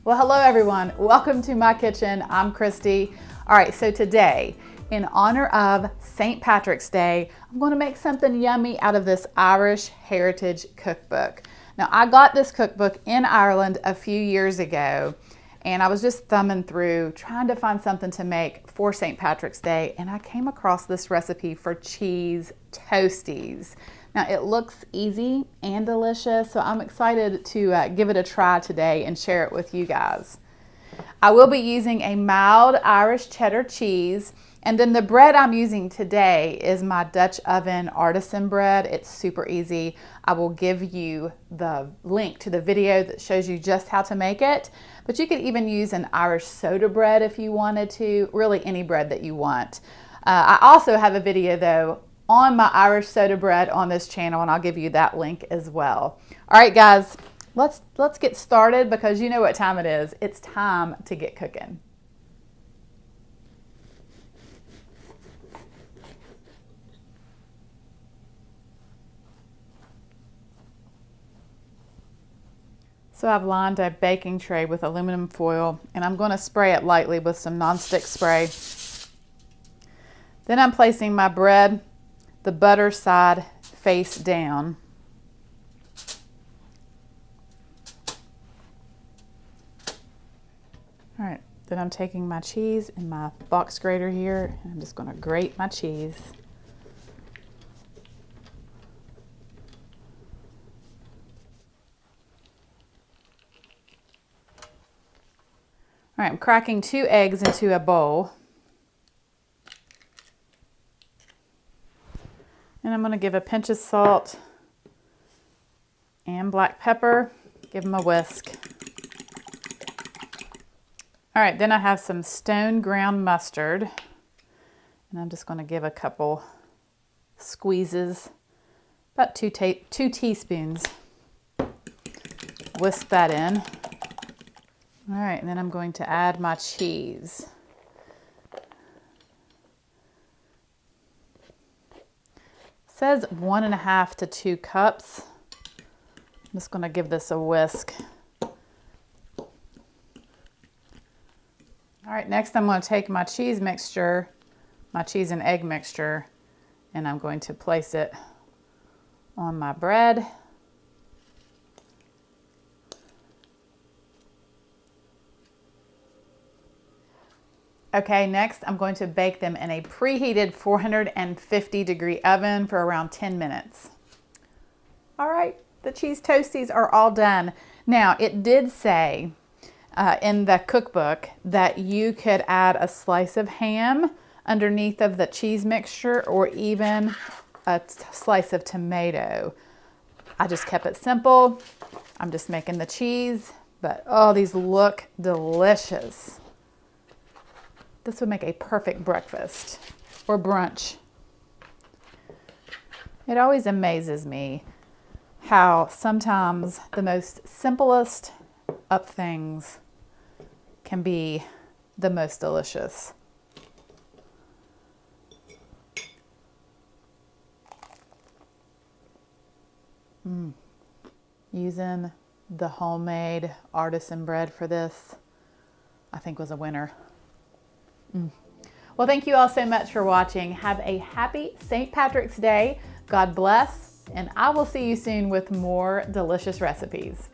Well, hello everyone. Welcome to my kitchen. I'm Christy. All right, so today, in honor of St. Patrick's Day, I'm going to make something yummy out of this Irish Heritage Cookbook. Now, I got this cookbook in Ireland a few years ago, and I was just thumbing through trying to find something to make for St. Patrick's Day, and I came across this recipe for cheese toasties. Now, it looks easy and delicious, so I'm excited to give it a try today and share it with you guys. I will be using a mild Irish cheddar cheese, and then the bread I'm using today is my Dutch oven artisan bread. It's super easy. I will give you the link to the video that shows you just how to make it, but you could even use an Irish soda bread if you wanted to, really any bread that you want. I also have a video though on my Irish soda bread on this channel, and I'll give you that link as well. All right, guys, let's get started because you know what time it is. It's time to get cooking. So I've lined a baking tray with aluminum foil, and I'm going to spray it lightly with some nonstick spray. Then I'm placing my bread the butter side face down. All right, then I'm taking my cheese and my box grater here, and I'm just going to grate my cheese. All right, I'm cracking 2 eggs into a bowl. And I'm going to give a pinch of salt and black pepper, give them a whisk. All right, then I have some stone ground mustard, and I'm just going to give a couple squeezes, about 2 teaspoons. Whisk that in. All right, and then I'm going to add my cheese. It says 1.5 to 2 cups. I'm just going to give this a whisk. All right, next I'm going to take my cheese mixture, my cheese and egg mixture, and I'm going to place it on my bread. Okay, next I'm going to bake them in a preheated 450-degree oven for around 10 minutes. All right, the cheese toasties are all done. Now, it did say in the cookbook that you could add a slice of ham underneath of the cheese mixture or even a slice of tomato. I just kept it simple. I'm just making the cheese, but oh, these look delicious. This would make a perfect breakfast or brunch. It always amazes me how sometimes the most simplest of things can be the most delicious. Using the homemade artisan bread for this, I think was a winner. Well, thank you all so much for watching. Have a happy St. Patrick's Day. God bless, and I will see you soon with more delicious recipes.